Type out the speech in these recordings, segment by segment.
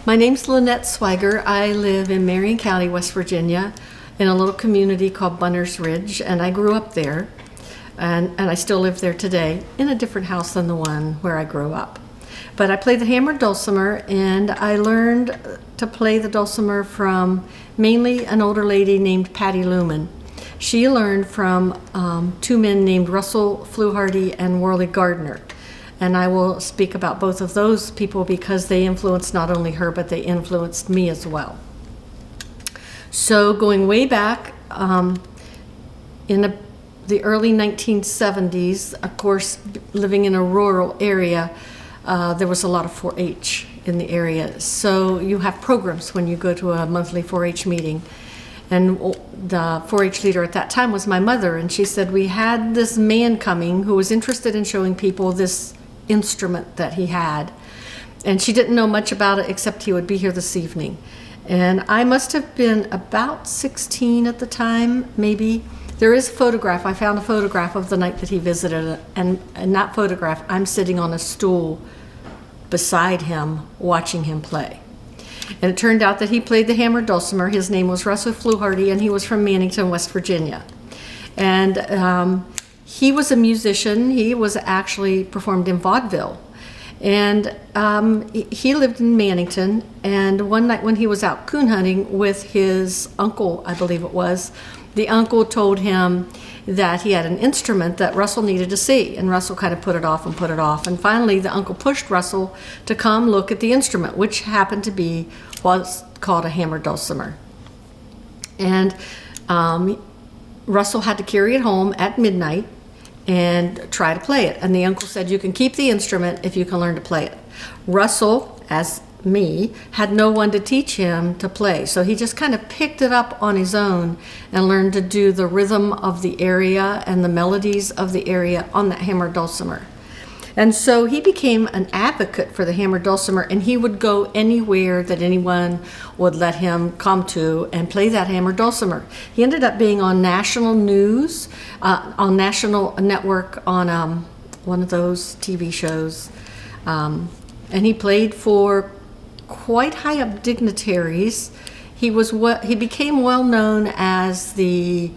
My name's Lynette Swiger. I live in Marion County, West Virginia, in a little community called Bunners Ridge, and I grew up there, and I still live there today, in a different house than the one where I grew up. But I play the hammered dulcimer, and I learned to play the dulcimer from mainly an older lady named Patty Lumen. She learned from two men named Russell Fluharty and Worley Gardner. And I will speak about both of those people because they influenced not only her, but they influenced me as well. So going way back in the early 1970s, of course, living in a rural area, there was a lot of 4-H in the area. So you have programs when you go to a monthly 4-H meeting. And the 4-H leader at that time was my mother, and she said, we had this man coming who was interested in showing people this instrument that he had, and she didn't know much about it except he would be here this evening. And I must have been about 16 at the time, maybe. There is a photograph. I found a photograph of the night that he visited, and in that photograph I'm sitting on a stool beside him watching him play. And it turned out that he played the hammered dulcimer. His name was Russell Fluharty, and he was from Mannington, West Virginia. And he was a musician. He was actually performed in vaudeville. And he lived in Mannington. And one night when he was out coon hunting with his uncle, I believe it was, the uncle told him that he had an instrument that Russell needed to see. And Russell kind of put it off and put it off. And finally, the uncle pushed Russell to come look at the instrument, which happened to be what's called a hammered dulcimer. And Russell had to carry it home at midnight and try to play it. And the uncle said, you can keep the instrument if you can learn to play it. Russell, as me, had no one to teach him to play. So he just kind of picked it up on his own and learned to do the rhythm of the area and the melodies of the area on that hammered dulcimer. And so he became an advocate for the hammered dulcimer, and he would go anywhere that anyone would let him come to and play that hammered dulcimer. He ended up being on national news, on national network on one of those TV shows. And he played for quite high up dignitaries. He became well known as the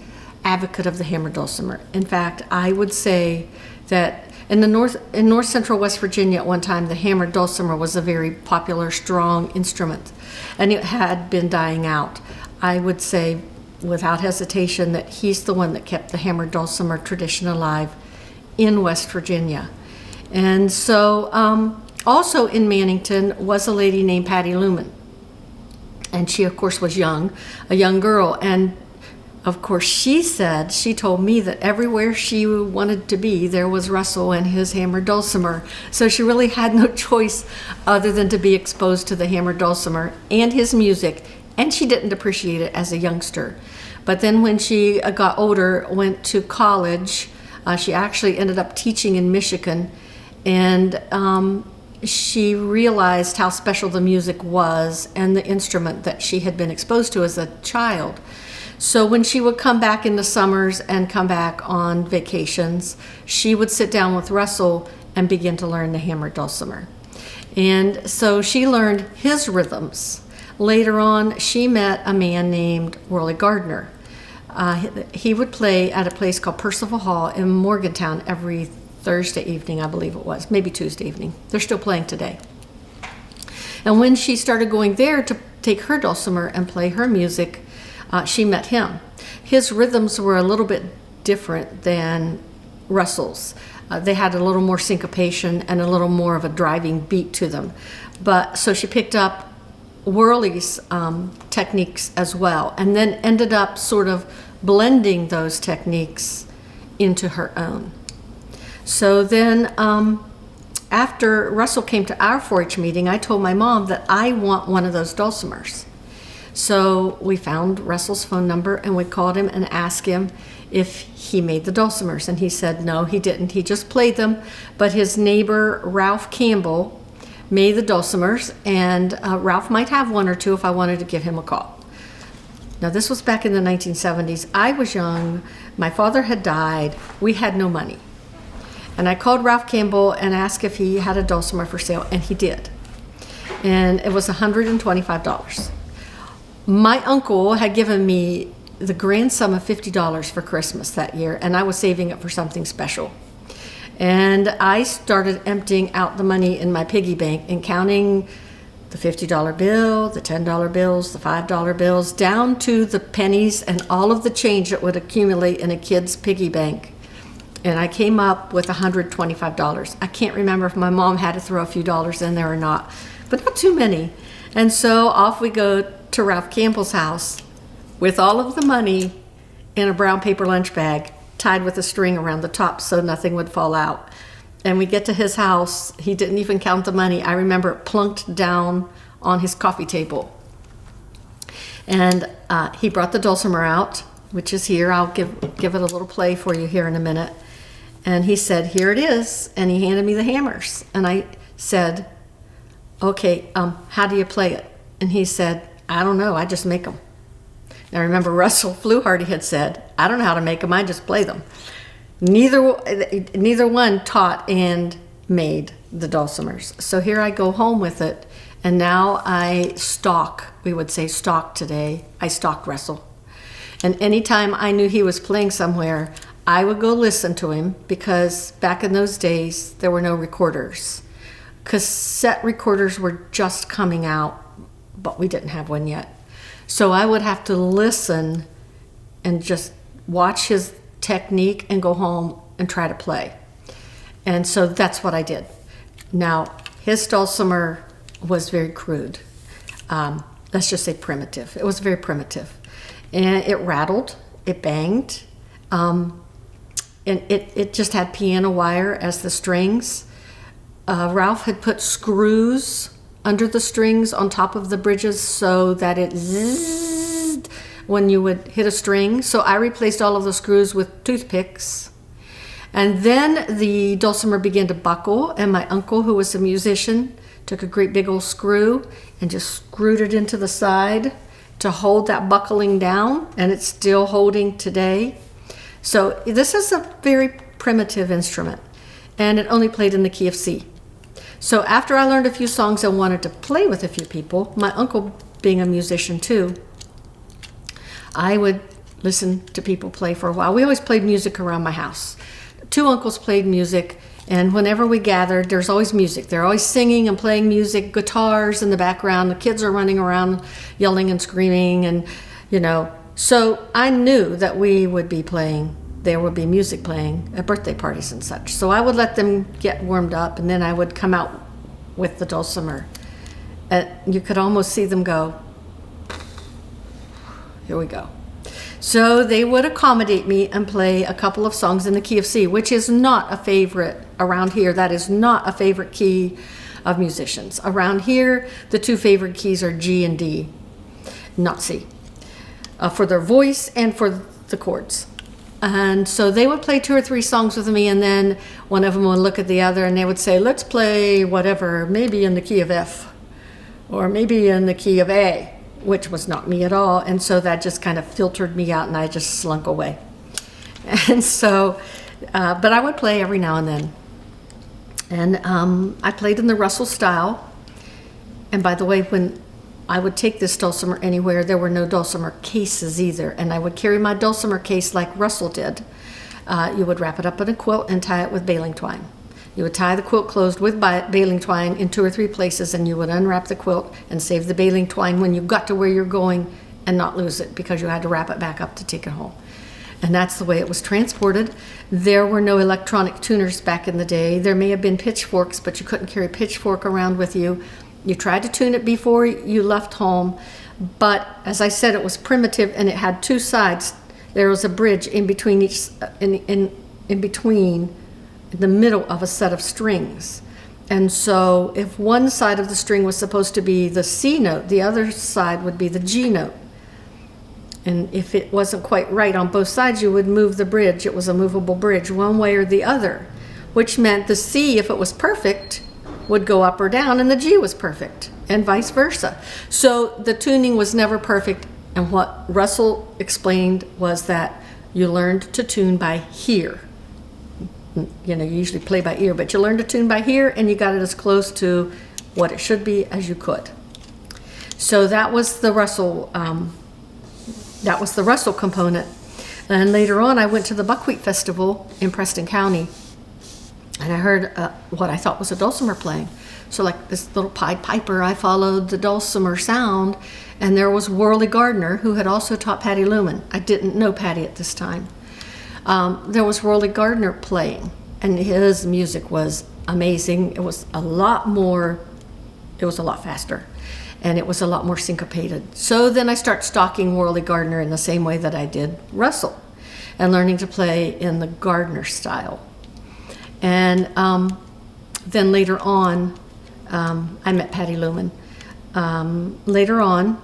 advocate of the hammered dulcimer. In fact, I would say that in North Central West Virginia at one time, the hammered dulcimer was a very popular, strong instrument, and it had been dying out. I would say without hesitation that he's the one that kept the hammered dulcimer tradition alive in West Virginia. And so also in Mannington was a lady named Patty Lumen, and she of course was a young girl, and of course she told me that everywhere she wanted to be there was Russell and his hammered dulcimer. So she really had no choice other than to be exposed to the hammered dulcimer and his music, and she didn't appreciate it as a youngster. But then when she got older, went to college, she actually ended up teaching in Michigan, and she realized how special the music was and the instrument that she had been exposed to as a child. So when she would come back in the summers and come back on vacations, she would sit down with Russell and begin to learn the hammered dulcimer. And so she learned his rhythms. Later on, she met a man named Worley Gardner. He would play at a place called Percival Hall in Morgantown every Thursday evening, I believe it was, maybe Tuesday evening. They're still playing today. And when she started going there to take her dulcimer and play her music, she met him. His rhythms were a little bit different than Russell's. They had a little more syncopation and a little more of a driving beat to them. But so she picked up Worley's techniques as well, and then ended up sort of blending those techniques into her own. So then after Russell came to our 4-H meeting, I told my mom that I want one of those dulcimers. So we found Russell's phone number and we called him and asked him if he made the dulcimers. And he said no, he didn't. He just played them. But his neighbor, Ralph Campbell, made the dulcimers, and Ralph might have one or two if I wanted to give him a call. Now this was back in the 1970s. I was young. My father had died. We had no money. And I called Ralph Campbell and asked if he had a dulcimer for sale, and he did. and it was $125. My uncle had given me the grand sum of $50 for Christmas that year, and I was saving it for something special. And I started emptying out the money in my piggy bank and counting the $50 bill, the $10 bills, the $5 bills, down to the pennies and all of the change that would accumulate in a kid's piggy bank. And I came up with $125. I can't remember if my mom had to throw a few dollars in there or not, but not too many. And so off we go to Ralph Campbell's house with all of the money in a brown paper lunch bag tied with a string around the top so nothing would fall out. And we get to his house. He didn't even count the money. I remember it plunked down on his coffee table. And he brought the dulcimer out, which is here. I'll give it a little play for you here in a minute. And he said, "Here it is." And he handed me the hammers. And I said, "Okay, how do you play it?" And he said, "I don't know, I just make them." Now remember, Russell Fluharty had said, "I don't know how to make them, I just play them." Neither one taught and made the dulcimers. So here I go home with it, and now I stalk, we would say stalk today, I stalked Russell. And anytime I knew he was playing somewhere, I would go listen to him, because back in those days, there were no recorders. Cassette recorders were just coming out, but we didn't have one yet. So I would have to listen and just watch his technique and go home and try to play. And so that's what I did. Now, his dulcimer was very crude. Let's just say primitive. It was very primitive. And it rattled, it banged, and it just had piano wire as the strings. Ralph had put screws under the strings on top of the bridges so that it zizzed when you would hit a string. So I replaced all of the screws with toothpicks. And then the dulcimer began to buckle, and my uncle, who was a musician, took a great big old screw and just screwed it into the side to hold that buckling down, and it's still holding today. So this is a very primitive instrument, and it only played in the key of C. So after I learned a few songs and wanted to play with a few people, my uncle being a musician too, I would listen to people play for a while. We always played music around my house. Two uncles played music, and whenever we gathered, there's always music. They're always singing and playing music, guitars in the background. The kids are running around yelling and screaming, and so I knew that we would be playing. There would be music playing at birthday parties and such. So I would let them get warmed up, and then I would come out with the dulcimer. You could almost see them go, here we go. So they would accommodate me and play a couple of songs in the key of C, which is not a favorite around here. That is not a favorite key of musicians. Around here, the two favorite keys are G and D, not C, for their voice and for the chords. And so they would play 2 or 3 songs with me, and then one of them would look at the other and they would say, let's play whatever, maybe in the key of F, or maybe in the key of A, which was not me at all. And so that just kind of filtered me out, and I just slunk away. And so, but I would play every now and then. And I played in the Russell style. And by the way, when I would take this dulcimer anywhere, there were no dulcimer cases either. And I would carry my dulcimer case like Russell did. You would wrap it up in a quilt and tie it with baling twine. You would tie the quilt closed with baling twine in 2 or 3 places, and you would unwrap the quilt and save the baling twine when you got to where you're going and not lose it, because you had to wrap it back up to take it home. And that's the way it was transported. There were no electronic tuners back in the day. There may have been pitchforks, but you couldn't carry a pitchfork around with you. You tried to tune it before you left home, but as I said, it was primitive, and it had 2 sides. There was a bridge in between each, in between the middle of a set of strings. And so if one side of the string was supposed to be the C note, the other side would be the G note. And if it wasn't quite right on both sides, you would move the bridge. It was a movable bridge one way or the other, which meant the C, if it was perfect, would go up or down, and the G was perfect, and vice versa. So the tuning was never perfect, and what Russell explained was that you learned to tune by ear. You usually play by ear, but you learned to tune by ear, and you got it as close to what it should be as you could. So that was the Russell component. And later on, I went to the Buckwheat Festival in Preston County, and I heard what I thought was a dulcimer playing. So like this little Pied Piper, I followed the dulcimer sound, and there was Worley Gardner, who had also taught Patty Lumen. I didn't know Patty at this time. There was Worley Gardner playing, and his music was amazing. It was a lot faster, and it was a lot more syncopated. So then I start stalking Worley Gardner in the same way that I did Russell, and learning to play in the Gardner style. And then later on, I met Patty Lumen. Later on,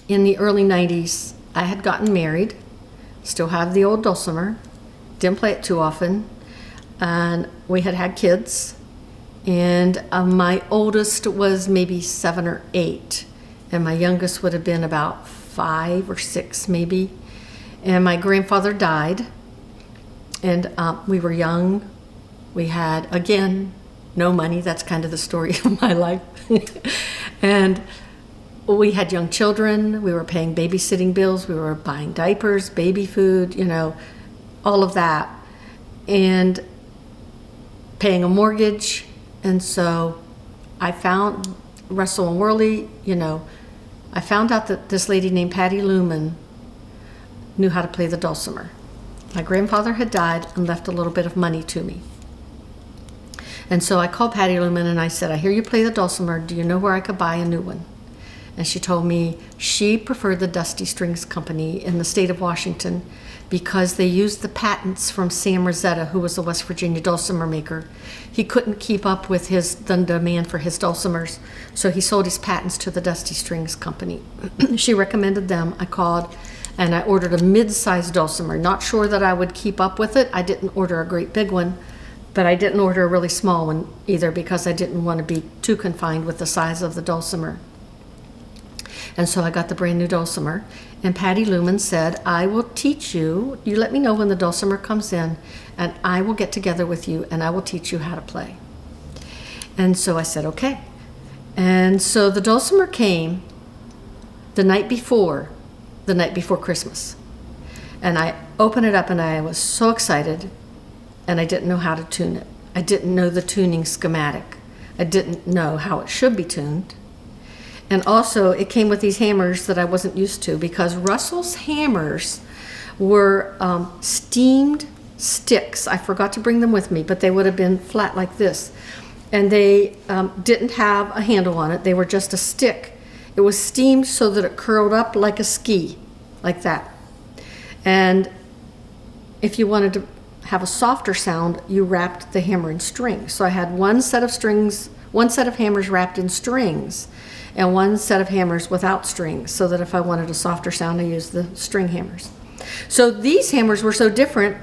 in the early 90s, I had gotten married, still have the old dulcimer, didn't play it too often, and we had kids. And my oldest was maybe 7 or 8, and my youngest would have been about 5 or 6 maybe. And my grandfather died, and we were young. We had, again, no money. That's kind of the story of my life. And we had young children. We were paying babysitting bills. We were buying diapers, baby food, all of that, and paying a mortgage. And so I found Russell and Worley, I found out that this lady named Patty Lumen knew how to play the dulcimer. My grandfather had died and left a little bit of money to me. And so I called Patty Lumen and I said, I hear you play the dulcimer. Do you know where I could buy a new one? And she told me she preferred the Dusty Strings Company in the state of Washington because they used the patents from Sam Rosetta, who was a West Virginia dulcimer maker. He couldn't keep up with the demand for his dulcimers, so he sold his patents to the Dusty Strings Company. She recommended them. I called and I ordered a mid-sized dulcimer. Not sure that I would keep up with it. I didn't order a great big one, but I didn't order a really small one either because I didn't want to be too confined with the size of the dulcimer. And so I got the brand new dulcimer, and Patty Lumen said, I will teach you. You let me know when the dulcimer comes in, and I will get together with you, and I will teach you how to play. And so I said, okay. And so the dulcimer came the night before Christmas. And I opened it up, and I was so excited, and I didn't know how to tune it. I didn't know the tuning schematic. I didn't know how it should be tuned. And also, it came with these hammers that I wasn't used to, because Russell's hammers were steamed sticks. I forgot to bring them with me, but they would have been flat like this. And they didn't have a handle on it. They were just a stick. It was steamed so that it curled up like a ski, like that. And if you wanted to have a softer sound, you wrapped the hammer in strings. So I had one set of hammers wrapped in strings, and one set of hammers without strings, so that if I wanted a softer sound, I used the string hammers. So these hammers were so different,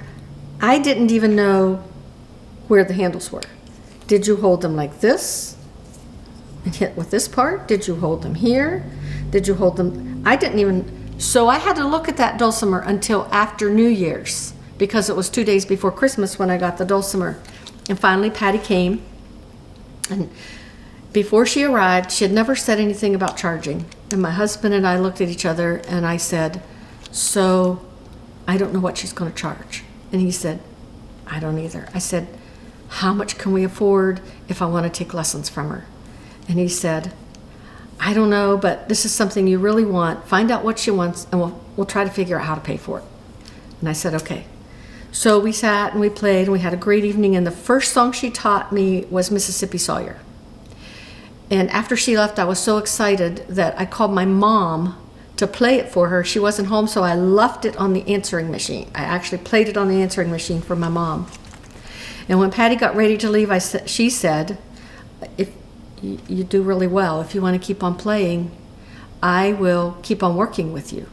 I didn't even know where the handles were. Did you hold them like this and hit with this part? Did you hold them here? Did you hold them? So I had to look at that dulcimer until after New Year's, because it was 2 days before Christmas when I got the dulcimer. And finally Patty came, and before she arrived, she had never said anything about charging. And my husband and I looked at each other, and I said, so I don't know what she's going to charge. And he said, I don't either. I said, how much can we afford if I want to take lessons from her? And he said, I don't know, but this is something you really want. Find out what she wants, and we'll try to figure out how to pay for it. And I said, okay. So we sat and we played, and we had a great evening. And the first song she taught me was Mississippi Sawyer. And after she left, I was so excited that I called my mom to play it for her. She wasn't home, so I left it on the answering machine. I actually played it on the answering machine for my mom. And when Patty got ready to leave, she said, if you do really well, if you want to keep on playing, I will keep on working with you.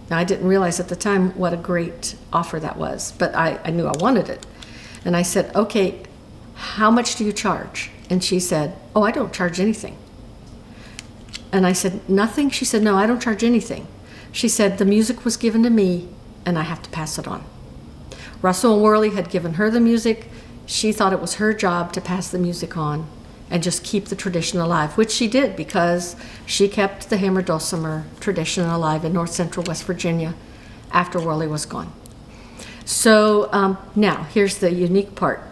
Now, I didn't realize at the time what a great offer that was, but I knew I wanted it. And I said, okay, how much do you charge? And she said, oh, I don't charge anything. And I said, nothing? She said, no, I don't charge anything. She said, the music was given to me, and I have to pass it on. Russell and Worley had given her the music. She thought it was her job to pass the music on, and just keep the tradition alive, which she did because she kept the hammer dulcimer tradition alive in North Central West Virginia after Worley was gone. So now here's the unique part.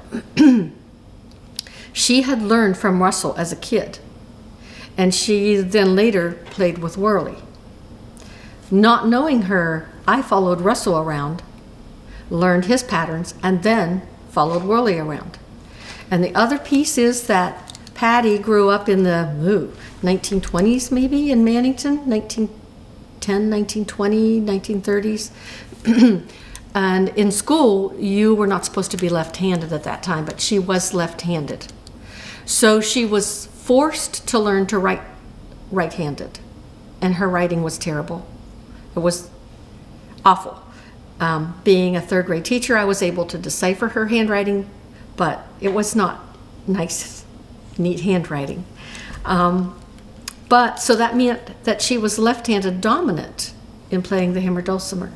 She had learned from Russell as a kid, and she then later played with Worley. Not knowing her, I followed Russell around, learned his patterns, and then followed Worley around. And the other piece is that Patty grew up in the 1920s, maybe, in Mannington, 1910, 1920, 1930s. And in school, you were not supposed to be left-handed at that time, but she was left-handed. So she was forced to learn to write right-handed, and her writing was terrible. It was awful. Being a third grade teacher, I was able to decipher her handwriting, but it was not nice, neat handwriting. But so that meant that she was left-handed dominant in playing the hammer dulcimer.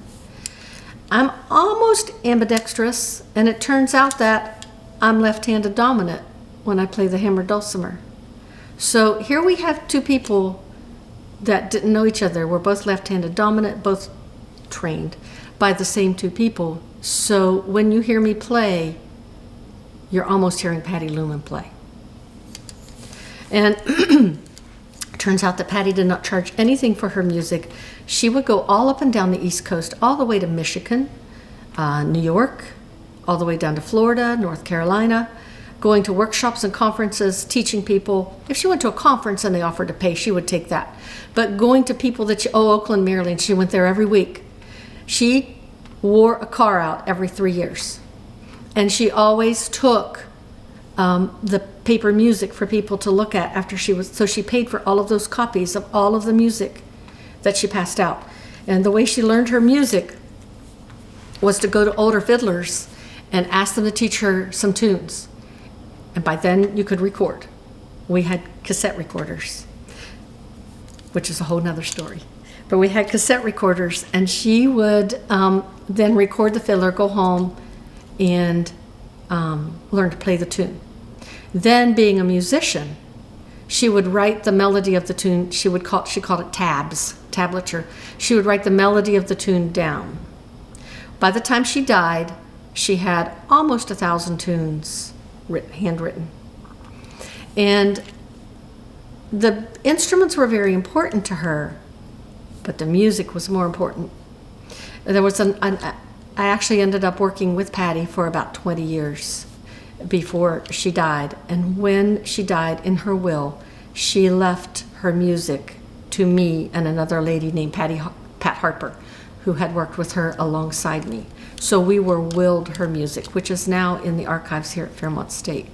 I'm almost ambidextrous, and it turns out that I'm left-handed dominant when I play the hammer dulcimer. So here we have two people that didn't know each other. We're both left-handed dominant, both trained by the same two people. So when you hear me play, you're almost hearing Patty Lumen play. And it turns out that Patty did not charge anything for her music. She would go all up and down the East Coast, all the way to Michigan, New York, all the way down to Florida, North Carolina, going to workshops and conferences, teaching people. If she went to a conference and they offered to pay, she would take that. But going to people that Oakland, Maryland, she went there every week. She wore a car out every 3 years. And she always took the paper music for people to look at after so she paid for all of those copies of all of the music that she passed out. And the way she learned her music was to go to older fiddlers and ask them to teach her some tunes. And by then you could record. We had cassette recorders, which is a whole nother story. But we had cassette recorders, and she would then record the fiddler, go home, and learn to play the tune. Then, being a musician, she would write the melody of the tune. She called it tablature. She would write the melody of the tune down. By the time she died, she had almost 1,000 tunes handwritten. And the instruments were very important to her, but the music was more important. There was I actually ended up working with Patty for about 20 years before she died. And when she died, in her will, she left her music to me and another lady named Pat Harper, who had worked with her alongside me. So we were willed her music, which is now in the archives here at Fairmont State.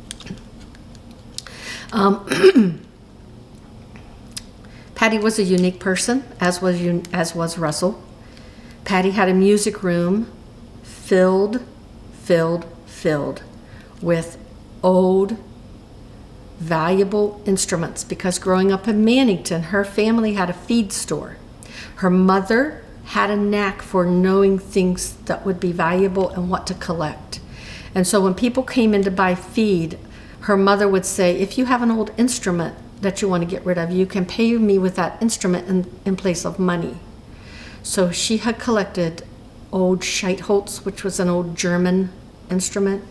Patty was a unique person, as was Russell. Patty had a music room filled with old, valuable instruments, because growing up in Mannington, her family had a feed store. Her mother had a knack for knowing things that would be valuable and what to collect. And so when people came in to buy feed, her mother would say, if you have an old instrument that you want to get rid of, you can pay me with that instrument in place of money. So she had collected old Scheitholz, which was an old German instrument,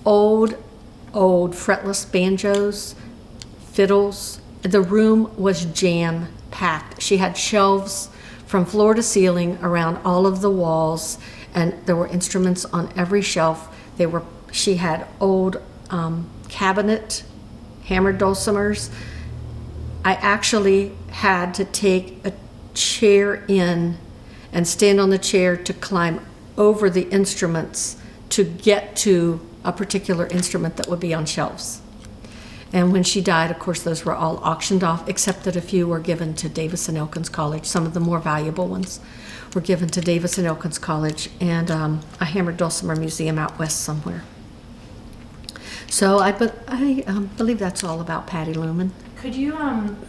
old fretless banjos, fiddles. The room was jam-packed. She had shelves from floor to ceiling around all of the walls, and there were instruments on every shelf. She had old cabinet hammered dulcimers. I actually had to take a chair in and stand on the chair to climb over the instruments to get to a particular instrument that would be on shelves. And when she died, of course, those were all auctioned off, except that a few were given to Davis and Elkins College. Some of the more valuable ones were given to Davis and Elkins College and a hammered dulcimer museum out west somewhere. So I believe that's all about Patty Lumen. Could you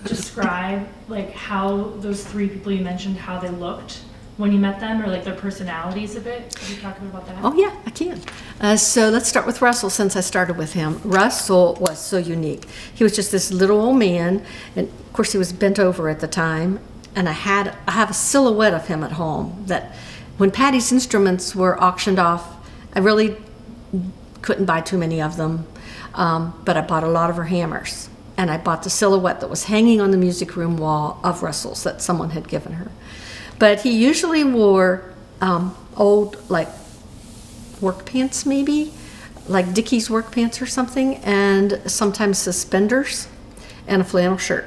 describe like how those three people you mentioned, how they looked when you met them, or like their personalities a bit? Could you talk a bit about that? Oh yeah, I can. So let's start with Russell, since I started with him. Russell was so unique. He was just this little old man, and of course he was bent over at the time. And I have a silhouette of him at home that when Patty's instruments were auctioned off, I really couldn't buy too many of them, but I bought a lot of her hammers. And I bought the silhouette that was hanging on the music room wall of Russell's that someone had given her. But he usually wore old, like, work pants maybe, like Dickies work pants or something, and sometimes suspenders and a flannel shirt.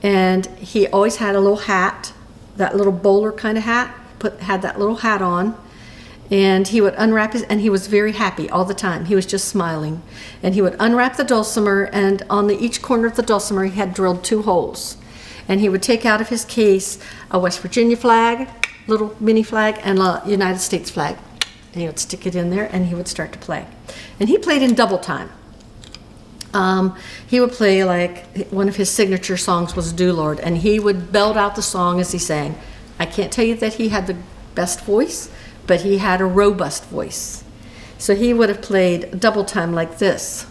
And he always had a little hat, that little bowler kind of hat, had that little hat on. And he would unwrap and he was very happy all the time. He was just smiling. And he would unwrap the dulcimer, and on each corner of the dulcimer, he had drilled 2 holes. And he would take out of his case a West Virginia flag, little mini flag, and a United States flag. And he would stick it in there, and he would start to play. And he played in double time. He would play, like, one of his signature songs was Do Lord, and he would belt out the song as he sang. I can't tell you that he had the best voice, but he had a robust voice. So he would have played double time like this.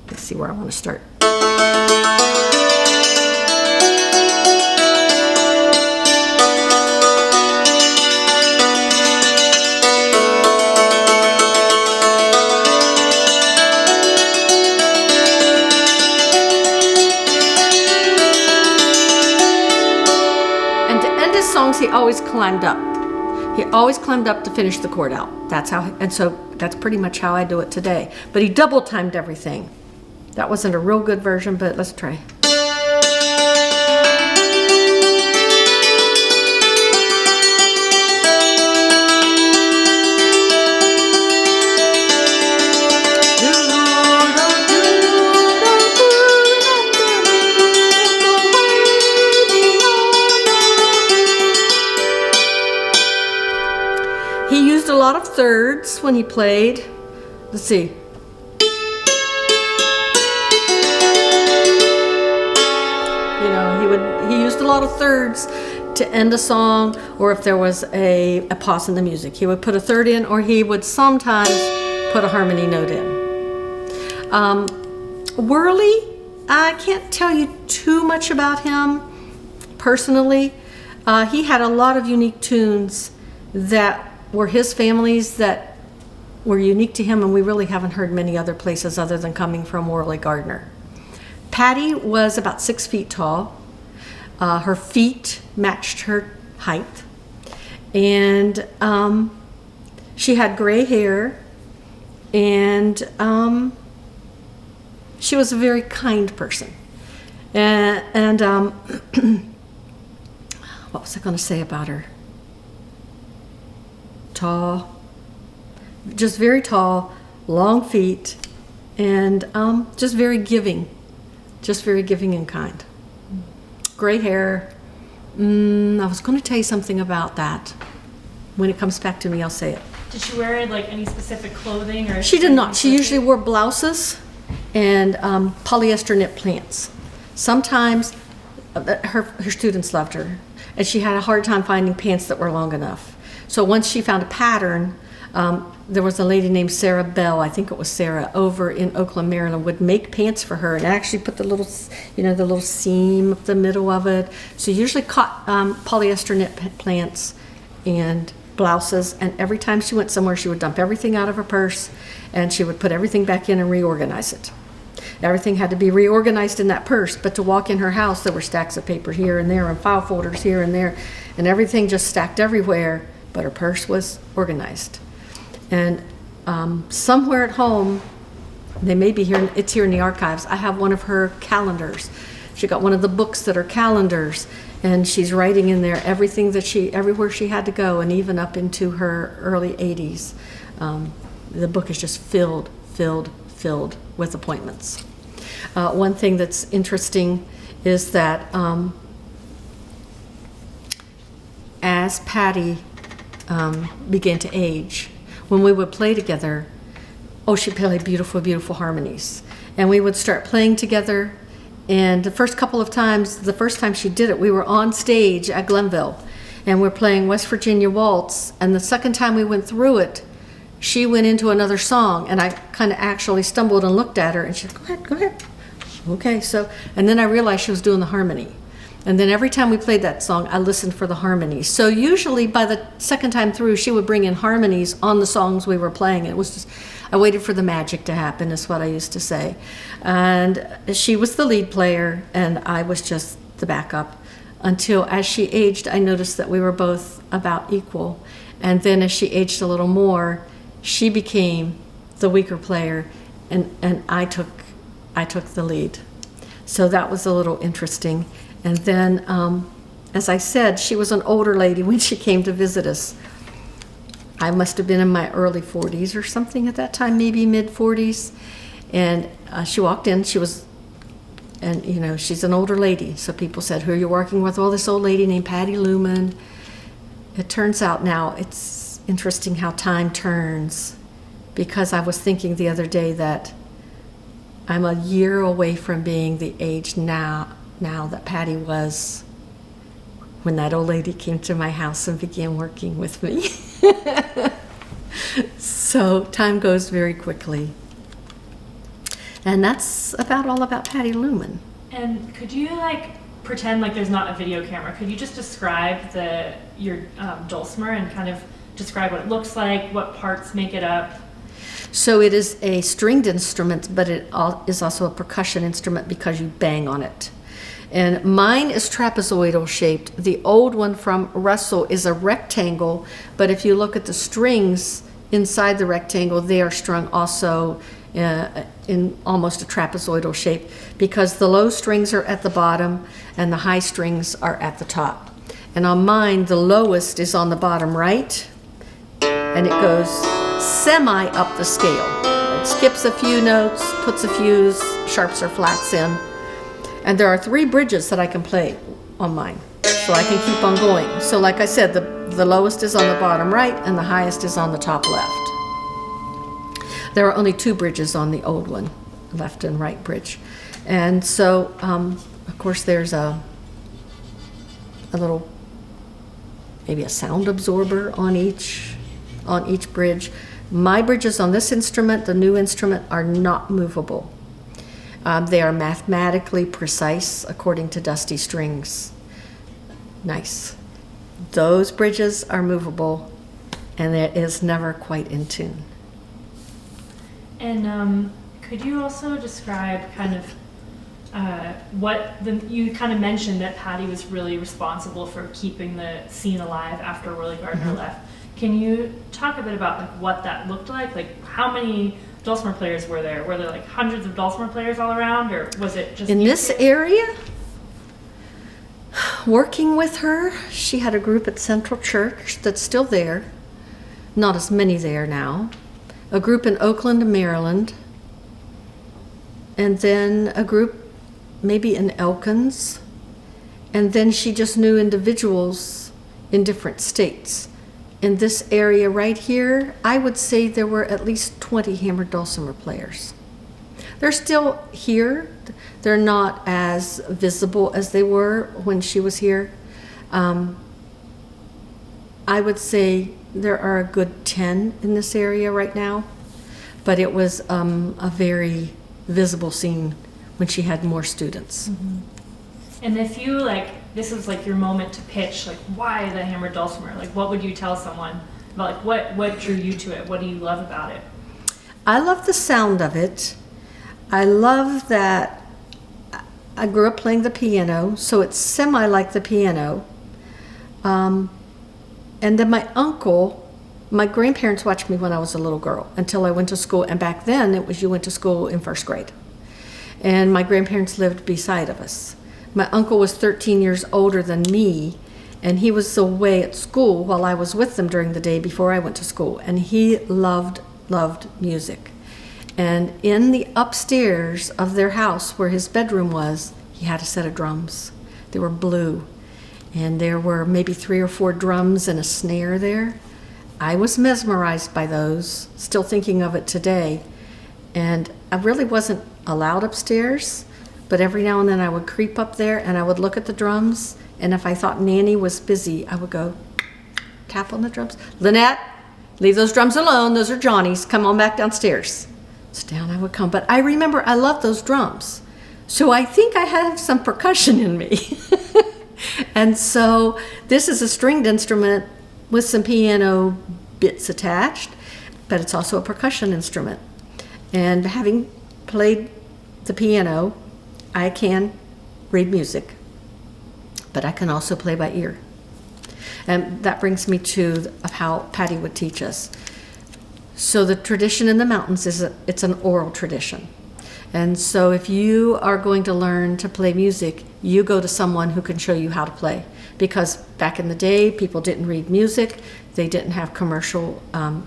Let's see where I want to start. Songs, he always climbed up. He always climbed up to finish the chord out. That's how, and so that's pretty much how I do it today. But he double timed everything. That wasn't a real good version, but let's try. A lot of thirds when he played. Let's see. You know, he used a lot of thirds to end a song, or if there was a pause in the music, he would put a third in, or he would sometimes put a harmony note in. Worley, I can't tell you too much about him personally. He had a lot of unique tunes that were his family's that were unique to him, and we really haven't heard many other places other than coming from Worley Gardner. Patty was about 6 feet tall. Her feet matched her height, and she had gray hair, and she was a very kind person. And what was I going to say about her? Tall, just very tall, long feet, and just very giving and kind. Gray hair. I was going to tell you something about that. When it comes back to me, I'll say it. Did she wear like any specific clothing, or? She did not. She usually wore blouses and polyester knit pants. Sometimes her students loved her, and she had a hard time finding pants that were long enough. So once she found a pattern, there was a lady named Sarah Bell, I think it was Sarah, over in Oakland, Maryland, would make pants for her and actually put the little, the little seam up the middle of it. So usually caught polyester knit pants and blouses, and every time she went somewhere, she would dump everything out of her purse, and she would put everything back in and reorganize it. Everything had to be reorganized in that purse, but to walk in her house, there were stacks of paper here and there and file folders here and there, and everything just stacked everywhere. But her purse was organized. And somewhere at home, they may be here, it's here in the archives, I have one of her calendars. She got one of the books that are calendars, and she's writing in there everything that everywhere she had to go, and even up into her early 80s. The book is just filled with appointments. One thing that's interesting is that as Patty began to age, when we would play together, she played beautiful, beautiful harmonies. And we would start playing together, and the first time she did it, we were on stage at Glenville, and we're playing West Virginia Waltz, and the second time we went through it, she went into another song, and I kind of actually stumbled and looked at her, and she said, go ahead. Okay, so, and then I realized she was doing the harmony. And then every time we played that song, I listened for the harmonies. So usually by the second time through, she would bring in harmonies on the songs we were playing. It was just, I waited for the magic to happen, is what I used to say. And she was the lead player, and I was just the backup. Until as she aged, I noticed that we were both about equal. And then as she aged a little more, she became the weaker player, and I took the lead. So that was a little interesting. And then, as I said, she was an older lady when she came to visit us. I must have been in my early 40s or something at that time, maybe mid 40s. And she walked in, and you know, she's an older lady. So people said, who are you working with? Well, this old lady named Patty Lumen. It turns out now, it's interesting how time turns, because I was thinking the other day that I'm a year away from being the age now that Patty was when that old lady came to my house and began working with me. So time goes very quickly. And that's all about Patty Lumen. And could you pretend like there's not a video camera? Could you just describe your dulcimer and kind of describe what it looks like, what parts make it up? So it is a stringed instrument, but it is also a percussion instrument because you bang on it. And mine is trapezoidal shaped. The old one from Russell is a rectangle, but if you look at the strings inside the rectangle, they are strung also in almost a trapezoidal shape, because the low strings are at the bottom and the high strings are at the top. And on mine, the lowest is on the bottom right, and it goes semi up the scale. It skips a few notes, puts a few sharps or flats in. And there are 3 bridges that I can play on mine, so I can keep on going. So like I said, the lowest is on the bottom right and the highest is on the top left. There are only 2 bridges on the old one, left and right bridge. And so, of course, there's a little, maybe a sound absorber on each bridge. My bridges on this instrument, the new instrument, are not movable. They are mathematically precise according to Dusty Strings. Nice. Those bridges are movable, and it is never quite in tune. And could you also describe kind of you kind of mentioned that Patty was really responsible for keeping the scene alive after Willie Gardner left. Can you talk a bit about what that looked like? Like, how many dulcimer players were there? Were there hundreds of dulcimer players all around, or was it just in this area? Working with her, she had a group at Central Church that's still there. Not as many there now. A group in Oakland, Maryland. And then a group maybe in Elkins. And then she just knew individuals in different states. In this area right here, I would say there were at least 20 hammered dulcimer players. They're still here. They're not as visible as they were when she was here. I would say there are a good 10 in this area right now, but it was a very visible scene when she had more students. Mm-hmm. And if you this was your moment to pitch, why the hammered dulcimer? What would you tell someone about what drew you to it? What do you love about it? I love the sound of it. I love that I grew up playing the piano, so it's semi like the piano. And then my grandparents watched me when I was a little girl until I went to school. And back then it was you went to school in first grade. And my grandparents lived beside of us. My uncle was 13 years older than me, and he was away at school while I was with them during the day before I went to school. And he loved music. And in the upstairs of their house where his bedroom was, he had a set of drums. They were blue. And there were maybe 3 or 4 drums and a snare there. I was mesmerized by those, still thinking of it today. And I really wasn't allowed upstairs, but every now and then I would creep up there and I would look at the drums And if I thought Nanny was busy, I would go tap on the drums. Lynette, leave those drums alone. Those are Johnny's. Come on back downstairs. So down I would come. But I remember I loved those drums. So I think I have some percussion in me. And so this is a stringed instrument with some piano bits attached, but it's also a percussion instrument. And having played the piano, I can read music, but I can also play by ear. And that brings me to how Patty would teach us. So the tradition in the mountains is it's an oral tradition. And so if you are going to learn to play music, you go to someone who can show you how to play. Because back in the day, people didn't read music, they didn't have commercial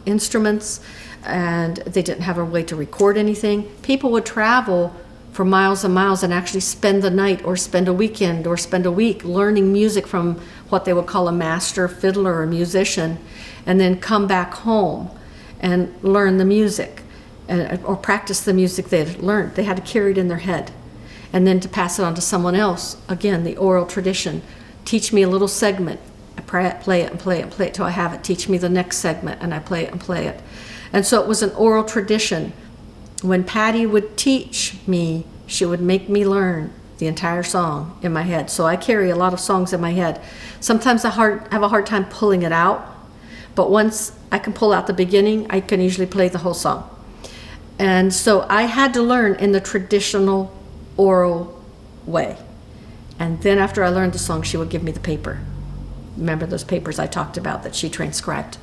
instruments, and they didn't have a way to record anything. People would travel for miles and miles and actually spend the night or spend a weekend or spend a week learning music from what they would call a master fiddler or musician, and then come back home and learn the music. Or practice the music they had learned. They had to carry it in their head. And then to pass it on to someone else, again, the oral tradition. Teach me a little segment. I play it and play it and play it till I have it. Teach me the next segment, and I play it and play it. And so it was an oral tradition. When Patty would teach me, she would make me learn the entire song in my head. So I carry a lot of songs in my head. Sometimes I have a hard time pulling it out, but once I can pull out the beginning, I can usually play the whole song. And so I had to learn in the traditional oral way. And then after I learned the song, she would give me the paper. Remember those papers I talked about that she transcribed?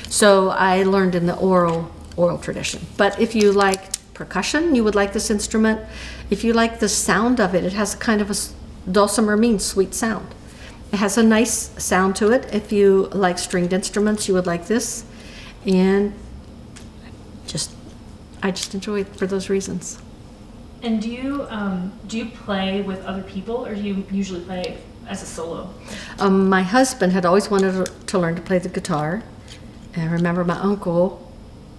So I learned in the oral tradition. But if you like percussion, you would like this instrument. If you like the sound of it, it has kind of dulcimer means sweet sound. It has a nice sound to it. If you like stringed instruments, you would like this. And I just enjoy it for those reasons. And do you play with other people, or do you usually play as a solo? My husband had always wanted to learn to play the guitar. And I remember my uncle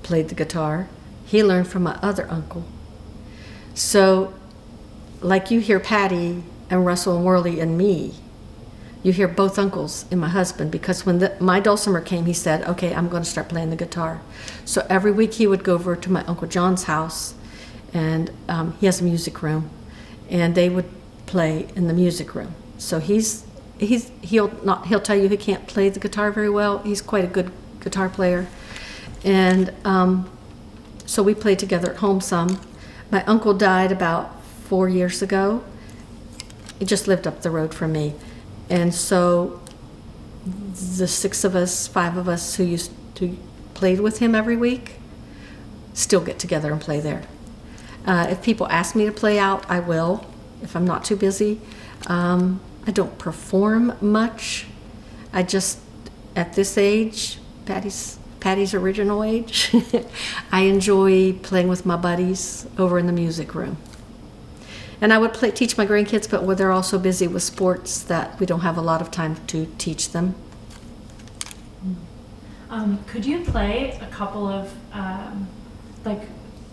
played the guitar. He learned from my other uncle. So, like you hear Patty and Russell and Worley and me, you hear both uncles in my husband, because when my dulcimer came, he said, okay, I'm going to start playing the guitar. So every week he would go over to my Uncle John's house, and he has a music room, and they would play in the music room. So he'll tell you he can't play the guitar very well. He's quite a good guitar player. And so we played together at home some. My uncle died about 4 years ago. He just lived up the road from me. And so the 5 of us who used to played with him every week still get together and play there. If people ask me to play out, I will, if I'm not too busy. I don't perform much. I just, at this age, Patty's original age, I enjoy playing with my buddies over in the music room. And I would teach my grandkids, but they're also busy with sports that we don't have a lot of time to teach them. Could you play a couple of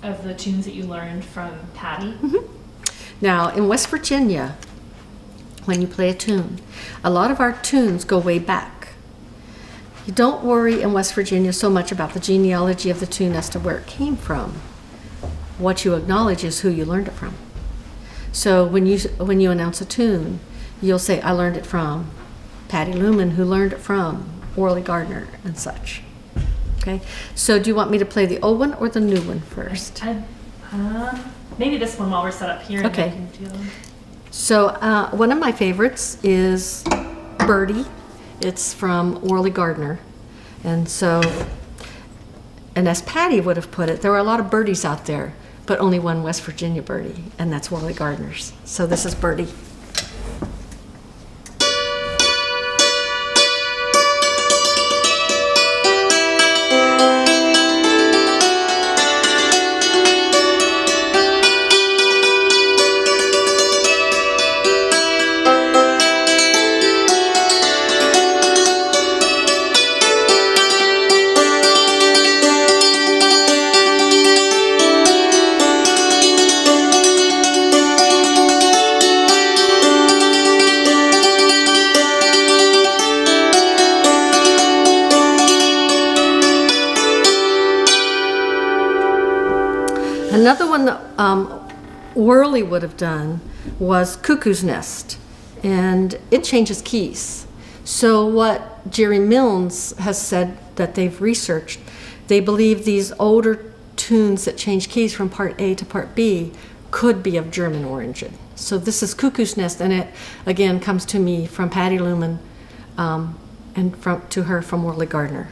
of the tunes that you learned from Patty? Mm-hmm. Now, in West Virginia, when you play a tune, a lot of our tunes go way back. You don't worry in West Virginia so much about the genealogy of the tune as to where it came from. What you acknowledge is who you learned it from. So when you announce a tune, you'll say, I learned it from Patty Lumen, who learned it from Orly Gardner and such. Okay, so do you want me to play the old one or the new one first? Maybe this one while we're set up here. Okay. So one of my favorites is Birdie. It's from Orly Gardner. And as Patty would have put it, there were a lot of birdies out there, but only one West Virginia birdie, and that's Orly Gardner's. So this is Birdie. Another one that Worley would have done was Cuckoo's Nest, and it changes keys. So what Jerry Milnes has said that they've researched, they believe these older tunes that change keys from part A to part B could be of German origin. So this is Cuckoo's Nest, and it again comes to me from Patty Lumen, and to her from Worley Gardner.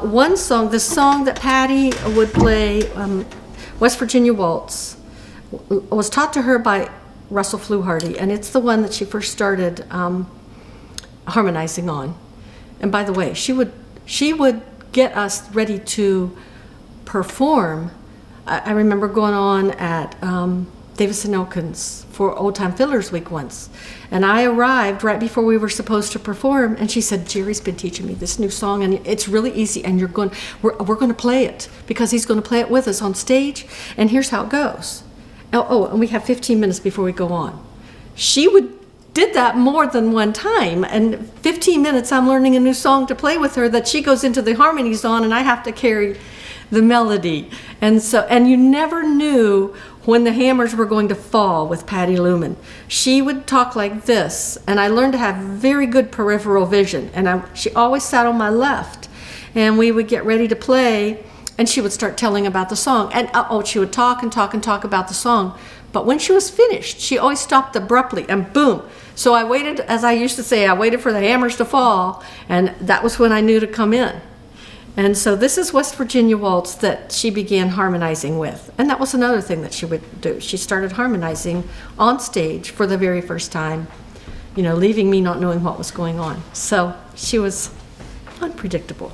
One song, the song that Patty would play, West Virginia Waltz, was taught to her by Russell Fluharty, and it's the one that she first started harmonizing on. And by the way, she would get us ready to perform. I remember going on at Davis and Elkins for Old Time Fiddlers Week once, and I arrived right before we were supposed to perform, and she said, "Jerry's been teaching me this new song, and it's really easy, and we're going to play it because he's going to play it with us on stage, and here's how it goes." Oh, and we have 15 minutes before we go on. She did that more than one time, and 15 minutes I'm learning a new song to play with her that she goes into the harmonies on, and I have to carry the melody. And you never knew when the hammers were going to fall with Patty Lumen. She would talk like this, and I learned to have very good peripheral vision, and she always sat on my left, and we would get ready to play, and she would start telling about the song, and she would talk and talk and talk about the song, but when she was finished, she always stopped abruptly, and boom. So I waited, as I used to say, I waited for the hammers to fall, and that was when I knew to come in. And so this is West Virginia Waltz that she began harmonizing with. And that was another thing that she would do. She started harmonizing on stage for the very first time, leaving me not knowing what was going on. So she was unpredictable.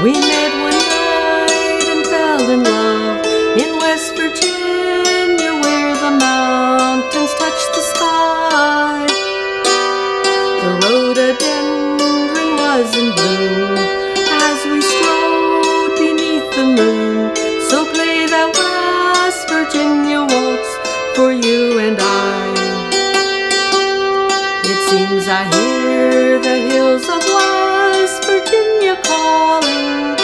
We met one night and fell in love in West Virginia, where the mountains touch the sky. The rhododendron was in bloom as we strode beneath the moon. So play that West Virginia waltz for you and I. It seems I hear the hills of West Virginia calling.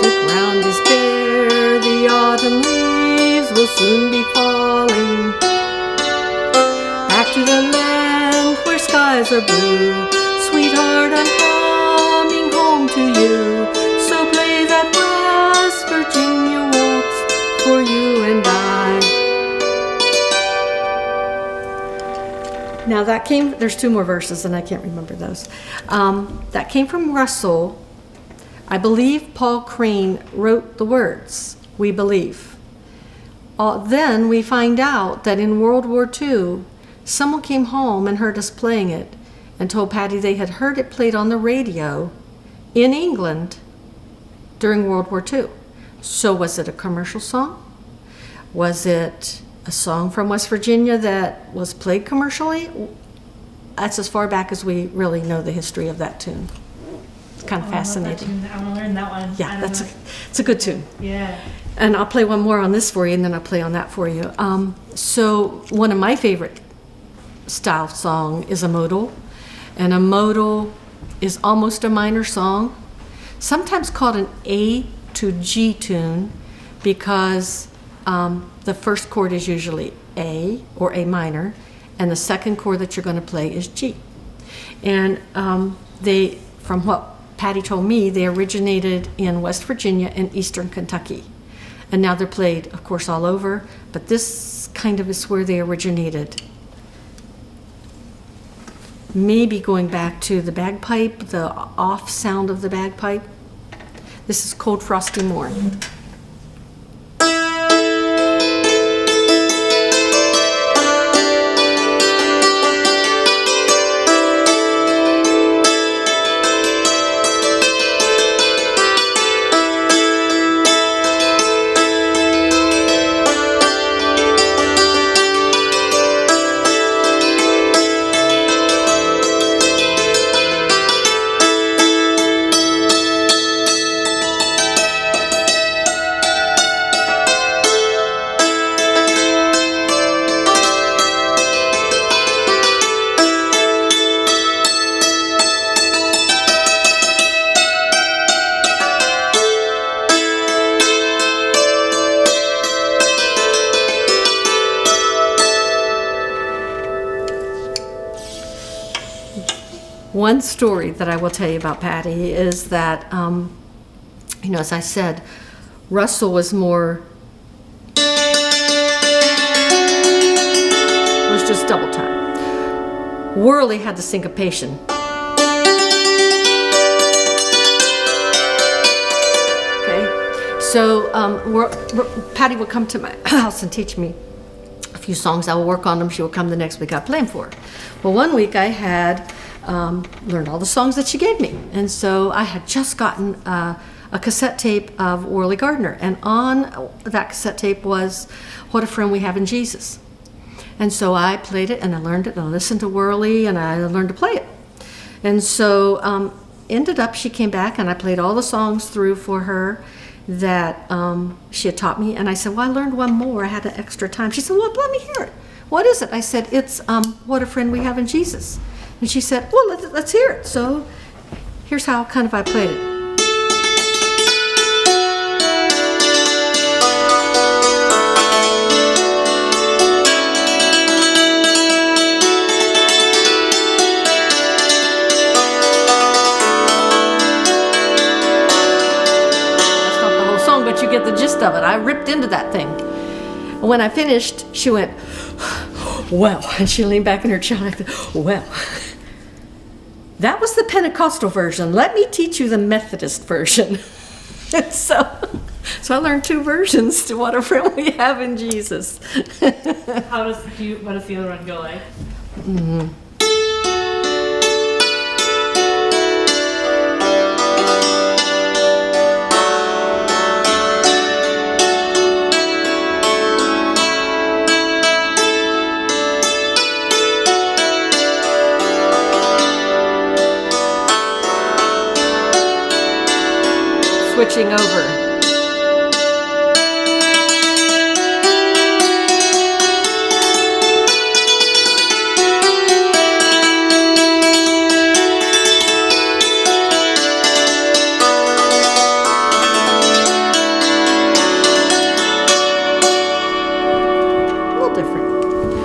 The ground is bare, the autumn leaves will soon be falling. Back to the land where skies are blue, sweetheart, I'm coming home to you. So play that West Virginia waltz for you and I. Now that came, there's two more verses and I can't remember those. That came from Russell. I believe Paul Crane wrote the words, we believe. Then we find out that in World War II, someone came home and heard us playing it and told Patty they had heard it played on the radio in England during World War II. So was it a commercial song? Was it a song from West Virginia that was played commercially? that's as far back as we really know the history of that tune. It's kind of fascinating. I want to learn that one. Yeah, it's a good tune. Yeah. And I'll play one more on this for you, and then I'll play on that for you. So one of my favorite style song is a modal, and a modal is almost a minor song, sometimes called an A to G tune, because the first chord is usually A or A minor, and the second chord that you're going to play is G. And they, from what Patty told me, they originated in West Virginia and Eastern Kentucky. And now they're played, of course, all over, but this kind of is where they originated. Maybe going back to the bagpipe, the off sound of the bagpipe. This is Cold Frosty Morn. One story that I will tell you about Patty is that, as I said, Russell was more, it was just double time. Worley had the syncopation. Okay, so Patty would come to my house and teach me a few songs. I would work on them. She would come the next week. I'd play them for her. Well, one week I had learned all the songs that she gave me. And so I had just gotten a cassette tape of Worley Gardner. And on that cassette tape was What a Friend We Have in Jesus. And so I played it and I learned it and I listened to Worley and I learned to play it. And so ended up, she came back and I played all the songs through for her that she had taught me. And I said, well, I learned one more. I had an extra time. She said, well, let me hear it. What is it? I said, it's What a Friend We Have in Jesus. And she said, well, let's hear it. So here's how kind of I played it. That's not the whole song, but you get the gist of it. I ripped into that thing. When I finished, she went, well, and she leaned back in her chair like that, well. That was the Pentecostal version. Let me teach you the Methodist version. so I learned two versions to What a Friend We Have in Jesus. What does the other one go like? Mm-hmm. Switching over.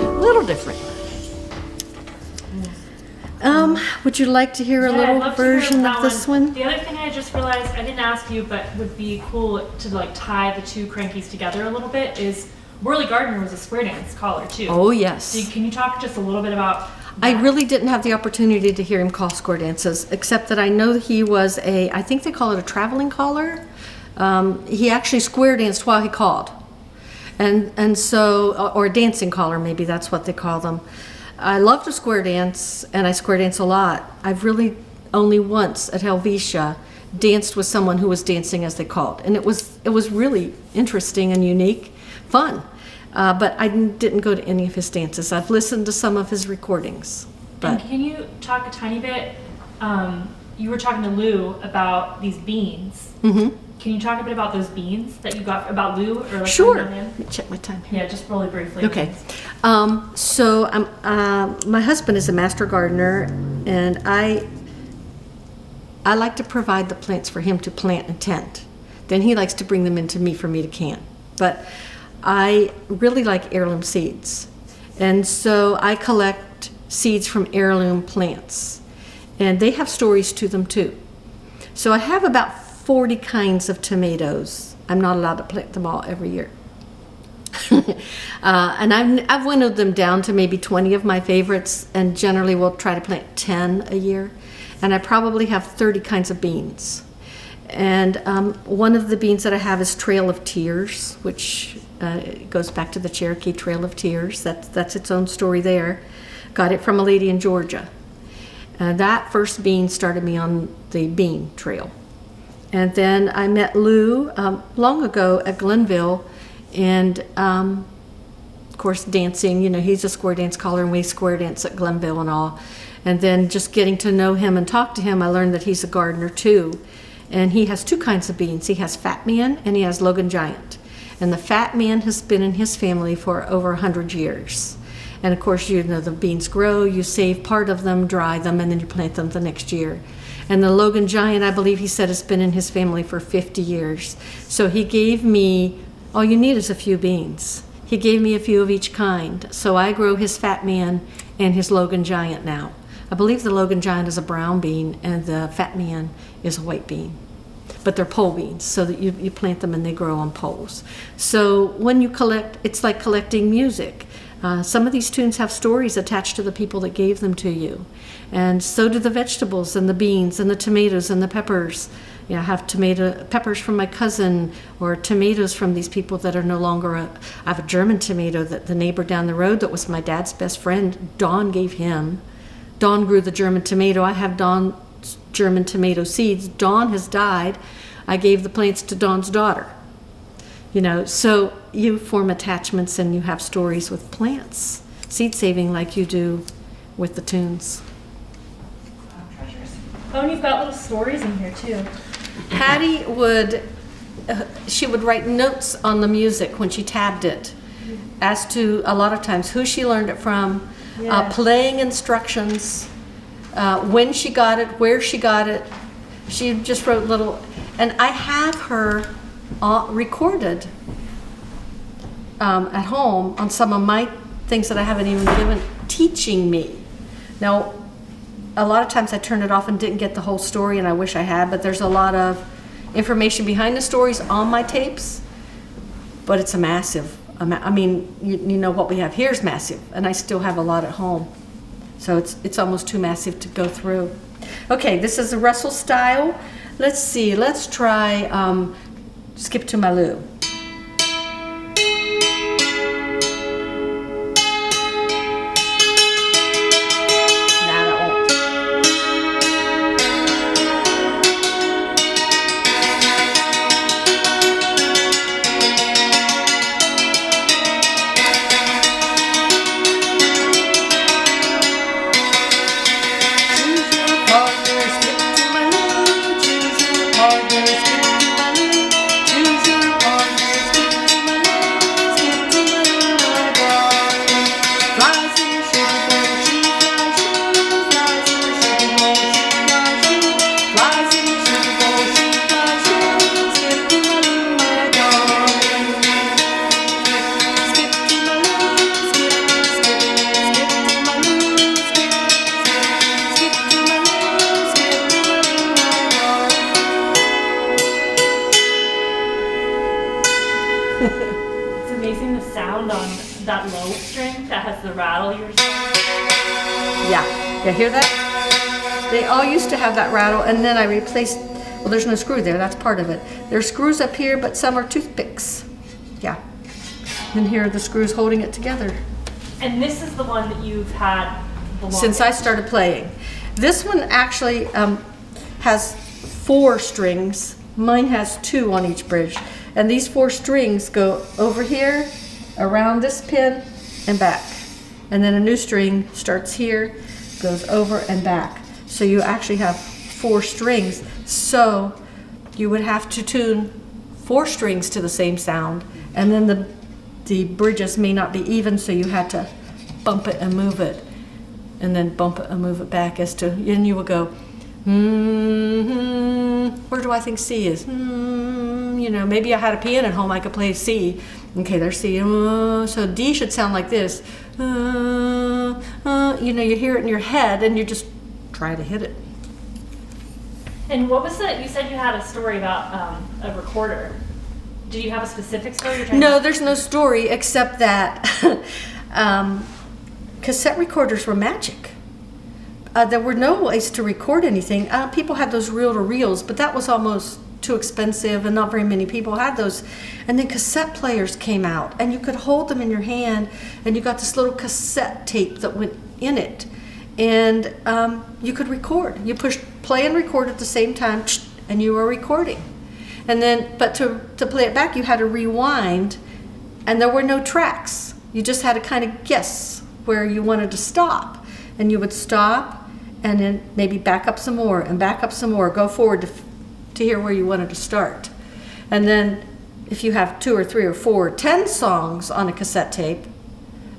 A little different. Would you like to hear a little version of this one? The other thing I just realized, I didn't ask you, but would be cool to like tie the two Crankies together a little bit, is Worley Gardner was a square dance caller too. Oh, yes. So can you talk just a little bit about that? I really didn't have the opportunity to hear him call square dances, except that I know he was I think they call it a traveling caller. He actually square danced while he called. And so, or a dancing caller, maybe that's what they call them. I love to square dance, and I square dance a lot. I've really only once at Helvetia danced with someone who was dancing as they called, and it was really interesting and unique, fun. But I didn't go to any of his dances. I've listened to some of his recordings, And can you talk a tiny bit, you were talking to Lou about these beans. Mm-hmm. Can you talk a bit about those beans that you got, about Lou? Or like Sure. Let me check my time here. Yeah, just really briefly. Okay. So my husband is a master gardener, and I like to provide the plants for him to plant and tend. Then he likes to bring them into me for me to can. But I really like heirloom seeds. And so I collect seeds from heirloom plants. And they have stories to them too. So I have about 40 kinds of tomatoes. I'm not allowed to plant them all every year. And I've winnowed them down to maybe 20 of my favorites, and generally we'll try to plant 10 a year. And I probably have 30 kinds of beans. And one of the beans that I have is Trail of Tears, which goes back to the Cherokee Trail of Tears. That's its own story there. Got it from a lady in Georgia. That first bean started me on the bean trail. And then I met Lou long ago at Glenville, and of course dancing, he's a square dance caller, and we square dance at Glenville and all. And then just getting to know him and talk to him, I learned that he's a gardener too. And he has two kinds of beans. He has Fat Man and he has Logan Giant. And the Fat Man has been in his family for over 100 years. And of course, the beans grow, you save part of them, dry them, and then you plant them the next year. And the Logan Giant, I believe he said, has been in his family for 50 years. So he gave me, all you need is a few beans. He gave me a few of each kind. So I grow his Fat Man and his Logan Giant now. I believe the Logan Giant is a brown bean and the Fat Man is a white bean. But they're pole beans, so that you plant them and they grow on poles. So when you collect, it's like collecting music. Some of these tunes have stories attached to the people that gave them to you. And so do the vegetables and the beans and the tomatoes and the peppers. I have peppers from my cousin, or tomatoes from these people that are no longer I have a German tomato that the neighbor down the road that was my dad's best friend, Don, gave him. Don grew the German tomato. I have Don's German tomato seeds. Don has died. I gave the plants to Don's daughter. So you form attachments and you have stories with plants, seed saving like you do with the tunes. Oh, and you've got little stories in here too. Patty she would write notes on the music when she tabbed it, as to a lot of times who she learned it from, playing instructions, when she got it, where she got it. She just wrote little, and I have her recorded at home on some of my things that I haven't even given, teaching me. Now, a lot of times I turned it off and didn't get the whole story, and I wish I had, but there's a lot of information behind the stories on my tapes, but it's a massive, what we have here is massive, and I still have a lot at home. So it's almost too massive to go through. Okay, this is a Russell style. Let's see, let's try Skip to My Lou. It's amazing the sound on that low string that has the rattle you were saying. Yeah, hear that? They all used to have that rattle, and then I replaced, well, there's no screw there, that's part of it. There's screws up here, but some are toothpicks. Yeah. And here are the screws holding it together. And this is the one that you've had the longest. Since I started playing. This one actually has 4 strings. Mine has 2 on each bridge. And these 4 strings go over here, around this pin, and back. And then a new string starts here, goes over and back. So you actually have 4 strings. So you would have to tune 4 strings to the same sound, and then the bridges may not be even, so you had to bump it and move it, and then bump it and move it back as to, and you would go, where do I think C is? You know, maybe I had a piano at home, I could play C. Okay, there's C. So D should sound like this. You know, you hear it in your head, and you just try to hit it. And what was it? You said you had a story about a recorder. Did you have a specific story you're trying No, to... there's no story except that cassette recorders were magic. There were no ways to record anything. People had those reel-to-reels, but that was almost too expensive, and not very many people had those. And then cassette players came out, and you could hold them in your hand, and you got this little cassette tape that went in it, and you could record. You pushed play and record at the same time, and you were recording. And then, but to play it back, you had to rewind, and there were no tracks. You just had to kind of guess where you wanted to stop, and you would stop, and then maybe back up some more, and back up some more, go forward to hear where you wanted to start. And then if you have 2 or 3 or 4 or 10 songs on a cassette tape,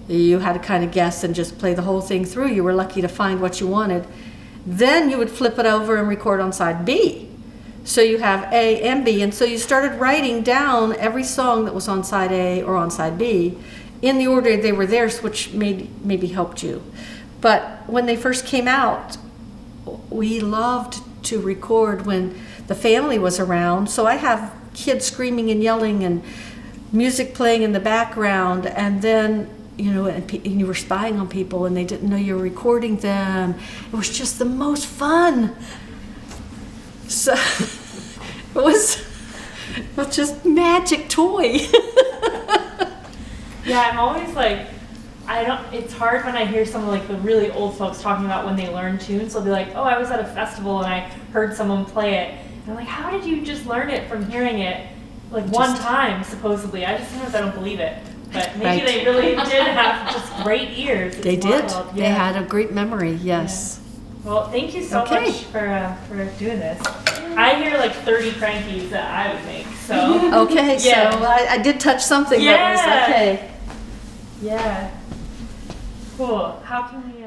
you had to kind of guess and just play the whole thing through. You were lucky to find what you wanted. Then you would flip it over and record on side B. So you have A and B, and so you started writing down every song that was on side A or on side B in the order they were there, which maybe helped you. But when they first came out, we loved to record when the family was around. So I have kids screaming and yelling and music playing in the background, and then, you know, and you were spying on people and they didn't know you were recording them. It was just the most fun. So it was just magic toy. Yeah, I'm always like, it's hard when I hear some of like the really old folks talking about when they learn tunes. They'll be like, oh, I was at a festival and I heard someone play it. And I'm like, how did you just learn it from hearing it like one time, supposedly? Sometimes I don't believe it. But maybe they really did have just great ears. It's They did. wild. They had a great memory, yes. Yeah. Well, thank you so much for doing this. I hear like 30 crankies that I would make, so. Okay, Yeah. so I did touch something that was okay. Yeah. Cool. How can we...